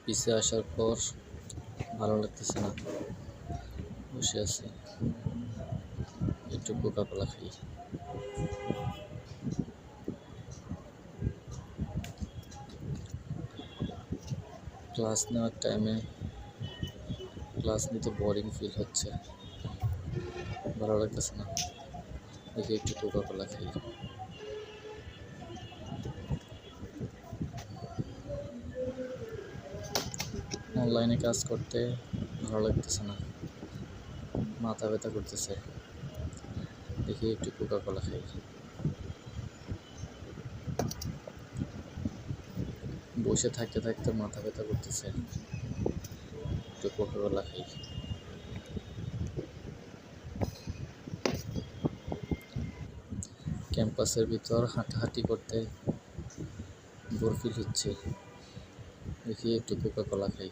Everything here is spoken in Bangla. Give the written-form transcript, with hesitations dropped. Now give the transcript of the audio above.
অফিসে আসার পর ভালো লাগতেছে না, বসে আছি, একটু কোকা কোলা খাই। ক্লাস নেওয়ার টাইমে ক্লাস নিতে বোরিং ফিল হচ্ছে, ভালো লাগতেছে না, দেখি একটু কোকা কোলা খাই। অনলাইনে কাজ করতে ভালো লাগতেছে না, মাথা ব্যথা করতেছে, দেখি একটু কোকা কোলা খাই। বসে থাকতে থাকতে মাথা ব্যথা করতেছে, একটু কোকা কোলা খাই। ক্যাম্পাসের ভিতর হাঁটাহাঁটি করতে বোর ফিল হচ্ছে, দেখি একটু কোকা কোলা খাই।